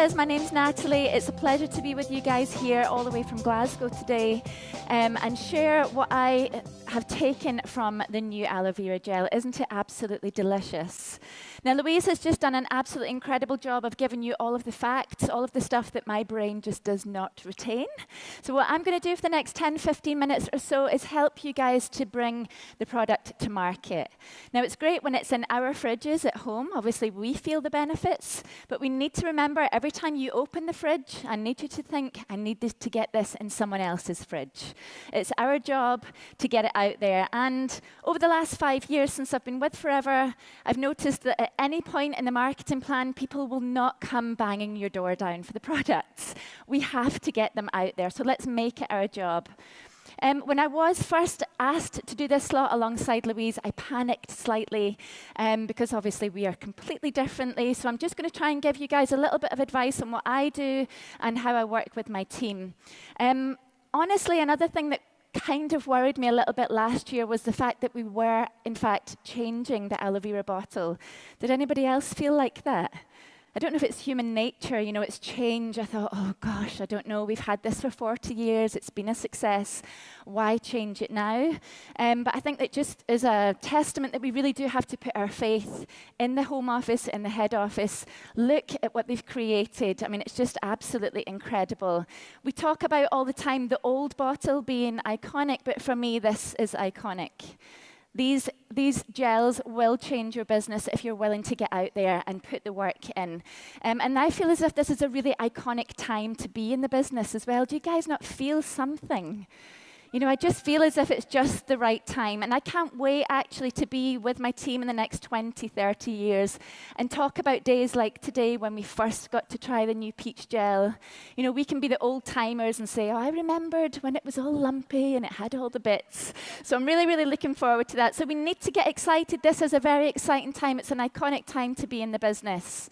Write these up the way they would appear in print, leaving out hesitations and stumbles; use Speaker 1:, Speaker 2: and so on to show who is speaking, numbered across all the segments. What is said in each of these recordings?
Speaker 1: is. My name's Natalie. It's a pleasure to be with you guys here all the way from Glasgow today and share what I have taken from the new aloe vera gel. Isn't it absolutely delicious? Now, Louise has just done an absolutely incredible job of giving you all of the facts, all of the stuff that my brain just does not retain. So what I'm going to do for the next 10, 15 minutes or so is help you guys to bring the product to market. Now, it's great when it's in our fridges at home. Obviously, we feel the benefits, but we need to remember every time you open the fridge, I need you to think, I need this to get this in someone else's fridge. It's our job to get it out there. And over the last 5 years since I've been with Forever, I've noticed that at any point in the marketing plan, people will not come banging your door down for the products. We have to get them out there. So let's make it our job. When I was first asked to do this slot alongside Louise, I panicked slightly because obviously we are completely differently. So I'm just going to try and give you guys a little bit of advice on what I do and how I work with my team. Honestly, another thing that kind of worried me a little bit last year was the fact that we were, in fact, changing the aloe vera bottle. Did anybody else feel like that? I don't know if it's human nature, you know, it's change. I thought, oh gosh, I don't know, we've had this for 40 years, it's been a success, why change it now? But I think that just is a testament that we really do have to put our faith in the home office, in the head office, look at what they've created. I mean, it's just absolutely incredible. We talk about all the time the old bottle being iconic, but for me, this is iconic. These gels will change your business if you're willing to get out there and put the work in. And I feel as if this is a really iconic time to be in the business as well. Do you guys not feel something? You know, I just feel as if it's just the right time. And I can't wait, actually, to be with my team in the next 20, 30 years and talk about days like today when we first got to try the new peach gel. You know, we can be the old timers and say, oh, I remembered when it was all lumpy and it had all the bits. So I'm really, really looking forward to that. So we need to get excited. This is a very exciting time. It's an iconic time to be in the business.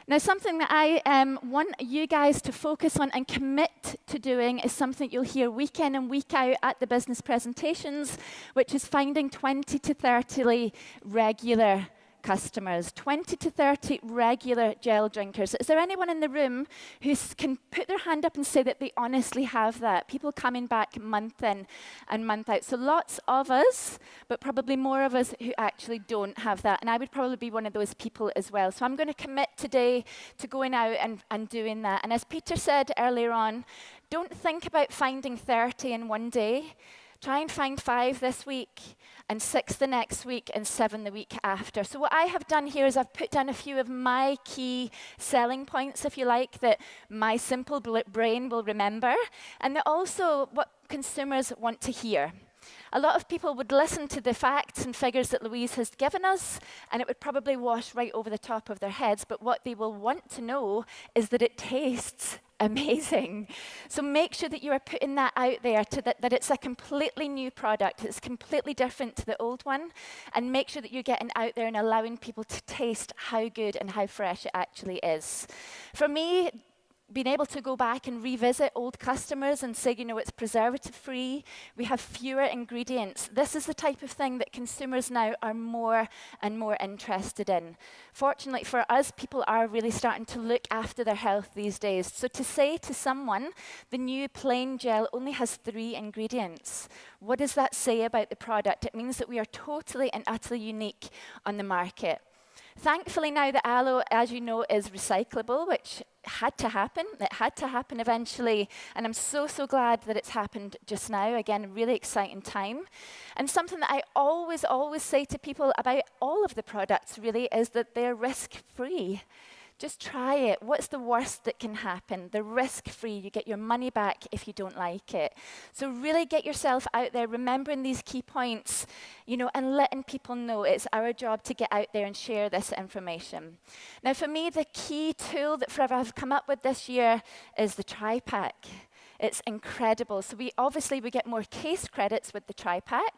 Speaker 1: Now, something that I want you guys to focus on and commit to doing is something you'll hear week in and week out at the business presentations, which is finding 20 to 30 regular customers, 20 to 30 regular gel drinkers. Is there anyone in the room who can put their hand up and say that they honestly have that? People coming back month in and month out. So lots of us, but probably more of us who actually don't have that. And I would probably be one of those people as well. So I'm going to commit today to going out and doing that. And as Peter said earlier on, don't think about finding 30 in one day. Try and find 5 this week, and 6 the next week, and 7 the week after. So what I have done here is I've put down a few of my key selling points, if you like, that my simple brain will remember, and that also what consumers want to hear. A lot of people would listen to the facts and figures that Louise has given us, and it would probably wash right over the top of their heads, but what they will want to know is that it tastes amazing. So make sure that you are putting that out there, that it's a completely new product, it's completely different to the old one, and make sure that you're getting out there and allowing people to taste how good and how fresh it actually is. For me, being able to go back and revisit old customers and say, you know, it's preservative-free, we have fewer ingredients. This is the type of thing that consumers now are more and more interested in. Fortunately for us, people are really starting to look after their health these days. So to say to someone, the new plain gel only has 3 ingredients, what does that say about the product? It means that we are totally and utterly unique on the market. Thankfully now the aloe, as you know, is recyclable, which had to happen. It had to happen eventually, and I'm so, so glad that it's happened just now. Again, a really exciting time. And something that I always, always say to people about all of the products, really, is that they're risk-free. Just try it. What's the worst that can happen? They're risk-free. You get your money back if you don't like it. So really get yourself out there, remembering these key points, you know, and letting people know it's our job to get out there and share this information. Now, for me, the key tool that Forever have come up with this year is the tri-pack. It's incredible. So we get more case credits with the tri-pack.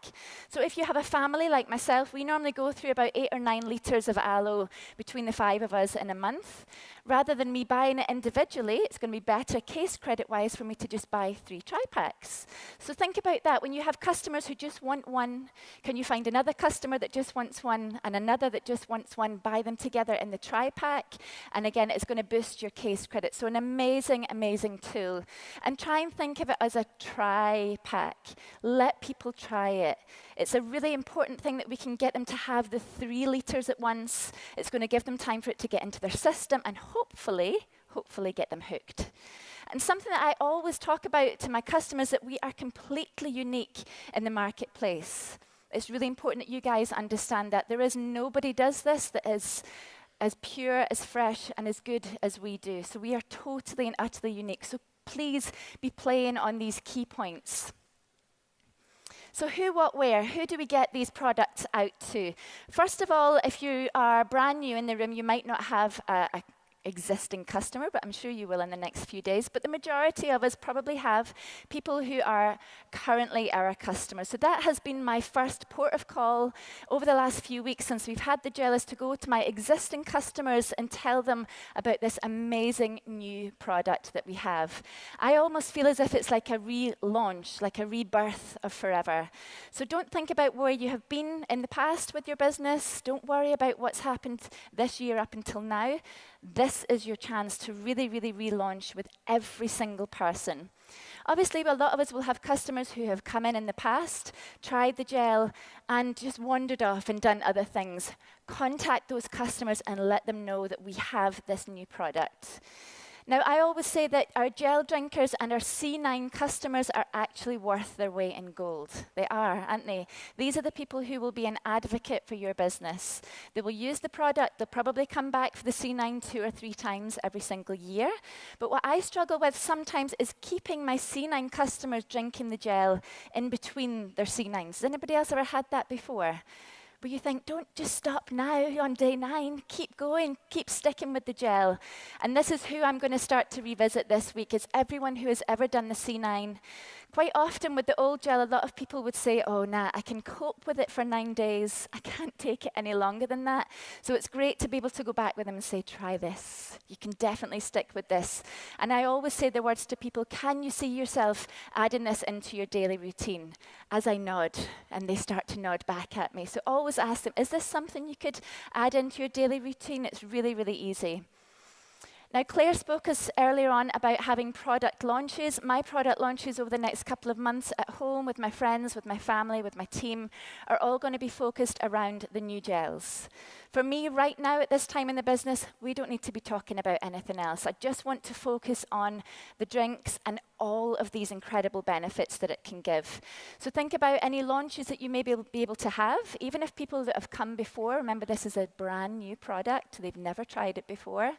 Speaker 1: So if you have a family like myself, we normally go through about 8 or 9 litres of aloe between the 5 of us in a month. Rather than me buying it individually, it's going to be better case credit-wise for me to just buy 3 tri-packs. So think about that. When you have customers who just want one, can you find another customer that just wants one and another that just wants one? Buy them together in the tri-pack. And again, it's going to boost your case credit. So an amazing, amazing tool. And try and think of it as a tri-pack. Let people try it. It's a really important thing that we can get them to have the 3 litres at once. It's going to give them time for it to get into their system and hopefully get them hooked. And something that I always talk about to my customers, that we are completely unique in the marketplace. It's really important that you guys understand that. There is nobody does this that is as pure, as fresh, and as good as we do. So we are totally and utterly unique. So please be playing on these key points. So who, what, where? Who do we get these products out to? First of all, if you are brand new in the room, you might not have a existing customer, but I'm sure you will in the next few days. But the majority of us probably have people who are currently our customers. So that has been my first port of call over the last few weeks since we've had the gel, is to go to my existing customers and tell them about this amazing new product that we have. I almost feel as if it's like a relaunch, like a rebirth of Forever. So don't think about where you have been in the past with your business. Don't worry about what's happened this year up until now. This is your chance to really, really relaunch with every single person. Obviously, a lot of us will have customers who have come in the past, tried the gel, and just wandered off and done other things. Contact those customers and let them know that we have this new product. Now, I always say that our gel drinkers and our C9 customers are actually worth their weight in gold. They are, aren't they? These are the people who will be an advocate for your business. They will use the product. They'll probably come back for the C9 2 or 3 times every single year. But what I struggle with sometimes is keeping my C9 customers drinking the gel in between their C9s. Has anybody else ever had that before? But you think, don't just stop now on day 9. Keep going, keep sticking with the gel. And this is who I'm going to start to revisit this week, is everyone who has ever done the C9. Quite often with the old gel, a lot of people would say, oh, nah, I can cope with it for 9 days. I can't take it any longer than that. So it's great to be able to go back with them and say, try this. You can definitely stick with this. And I always say the words to people, can you see yourself adding this into your daily routine? As I nod, and they start to nod back at me. So always ask them, is this something you could add into your daily routine? It's really, really easy. Now, Claire spoke us earlier on about having product launches. My product launches over the next couple of months at home with my friends, with my family, with my team, are all going to be focused around the new gels. For me, right now, at this time in the business, we don't need to be talking about anything else. I just want to focus on the drinks and all of these incredible benefits that it can give. So think about any launches that you may be able to have, even if people that have come before, remember this is a brand new product, they've never tried it before.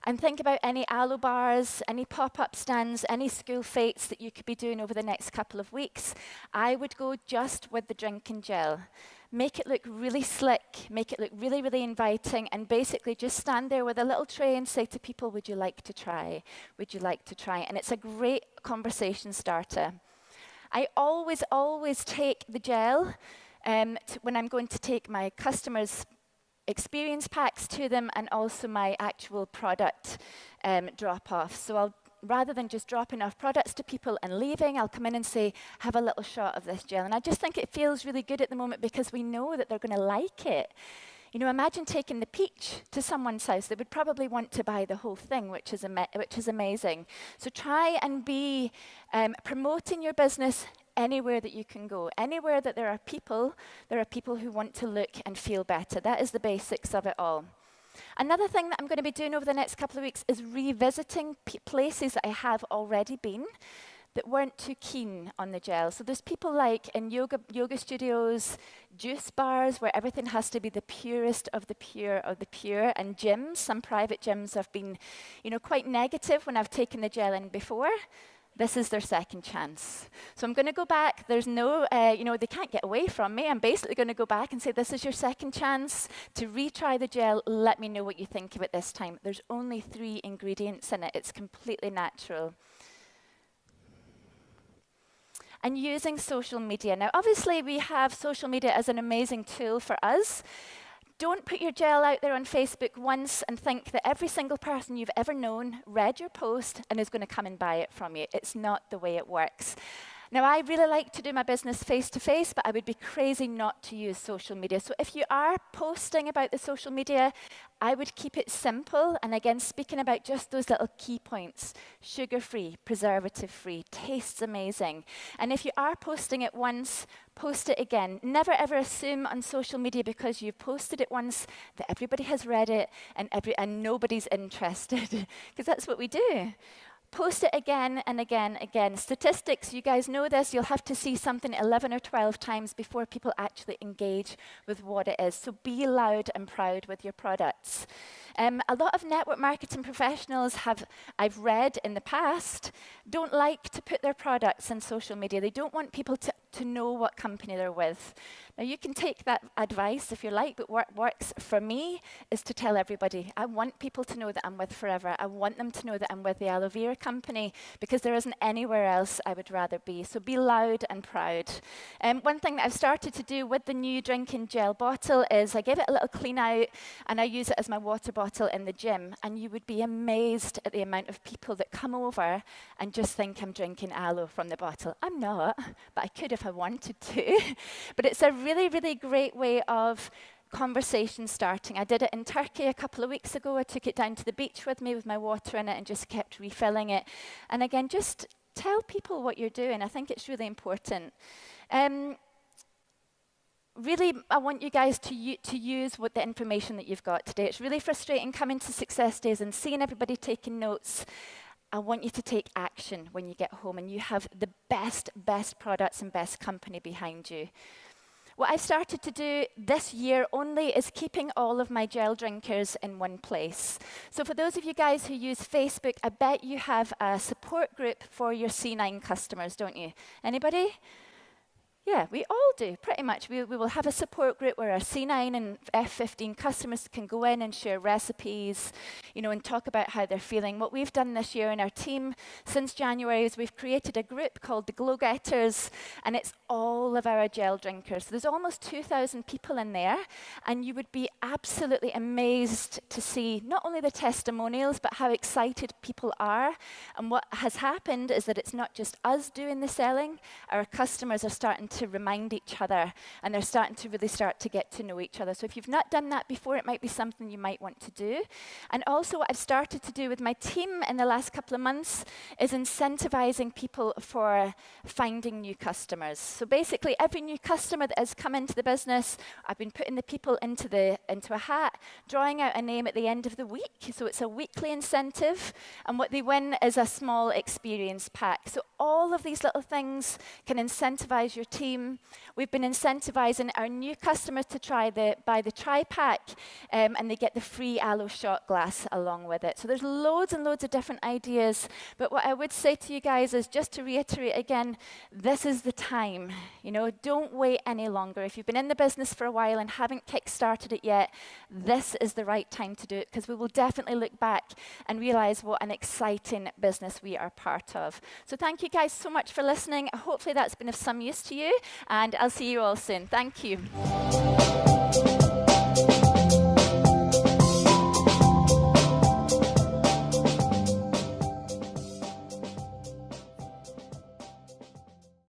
Speaker 1: And think about any aloe bars, any pop-up stands, any school fetes that you could be doing over the next couple of weeks. I would go just with the drinking gel. Make it look really slick, make it look really, really inviting, and basically just stand there with a little tray and say to people, would you like to try? Would you like to try? And it's a great conversation starter. I always take the gel when I'm going to take my customers' experience packs to them, and also my actual product drop-off. So rather than just dropping off products to people and leaving, I'll come in and say, have a little shot of this gel. And I just think it feels really good at the moment because we know that they're going to like it. You know, imagine taking the peach to someone's house. They would probably want to buy the whole thing, which is amazing. So try and be promoting your business anywhere that you can go. Anywhere that there are people who want to look and feel better. That is the basics of it all. Another thing that I'm going to be doing over the next couple of weeks is revisiting places that I have already been that weren't too keen on the gel. So there's people like in yoga studios, juice bars, where everything has to be the purest of the pure, and gyms. Some private gyms have been, quite negative when I've taken the gel in before. This is their second chance. So I'm going to go back. There's no, they can't get away from me. I'm basically going to go back and say, this is your second chance to retry the gel. Let me know what you think of it this time. There's only 3 ingredients in it. It's completely natural. and using social media. Now, obviously, we have social media as an amazing tool for us. Don't put your gel out there on Facebook once and think that every single person you've ever known read your post and is going to come and buy it from you. It's not the way it works. Now, I really like to do my business face-to-face, but I would be crazy not to use social media. So if you are posting about the social media, I would keep it simple. And again, speaking about just those little key points: sugar-free, preservative-free, tastes amazing. And if you are posting it once, post it again. Never ever assume on social media because you've posted it once that everybody has read it and nobody's interested, because that's what we do. Post it again and again and again. Statistics, you guys know this, you'll have to see something 11 or 12 times before people actually engage with what it is. So be loud and proud with your products. A lot of network marketing professionals I've read in the past, don't like to put their products on social media. They don't want people to know what company they're with. Now, you can take that advice if you like, but what works for me is to tell everybody. I want people to know that I'm with Forever. I want them to know that I'm with the aloe vera company, because there isn't anywhere else I would rather be. So be loud and proud. One thing that I've started to do with the new drinking gel bottle is I give it a little clean out and I use it as my water bottle in the gym. And you would be amazed at the amount of people that come over and just think I'm drinking aloe from the bottle. I'm not, but I could if I wanted to. But it's a really, really great way of conversation starting. I did it in Turkey a couple of weeks ago. I took it down to the beach with me with my water in it and just kept refilling it. And again, just tell people what you're doing. I think it's really important. Really, I want you guys to use the information that you've got today. It's really frustrating coming to success days and seeing everybody taking notes. I want you to take action when you get home and you have the best products and best company behind you. What I've started to do this year only is keeping all of my gel drinkers in one place. So for those of you guys who use Facebook, I bet you have a support group for your C9 customers, don't you? Anybody? Yeah, we all do, pretty much. We will have a support group where our C9 and F15 customers can go in and share recipes, and talk about how they're feeling. What we've done this year in our team since January is we've created a group called the Glow Getters, and it's all of our gel drinkers. There's almost 2,000 people in there, and you would be absolutely amazed to see not only the testimonials, but how excited people are. And what has happened is that it's not just us doing the selling. Our customers are starting to remind each other, and they're starting to really start to get to know each other. So if you've not done that before, it might be something you might want to do. And also what I've started to do with my team in the last couple of months is incentivizing people for finding new customers. So basically every new customer that has come into the business, I've been putting the people into a hat, drawing out a name at the end of the week. So it's a weekly incentive, and what they win is a small experience pack. So all of these little things can incentivize your team. We've been incentivizing our new customers to buy the tri-pack, and they get the free aloe shot glass along with it. So there's loads and loads of different ideas, but what I would say to you guys is, just to reiterate again, this is the time. Don't wait any longer. If you've been in the business for a while and haven't kick-started it yet, this is the right time to do it, because we will definitely look back and realize what an exciting business we are part of. So thank you guys so much for listening. Hopefully that's been of some use to you, and I'll see you all soon. Thank you.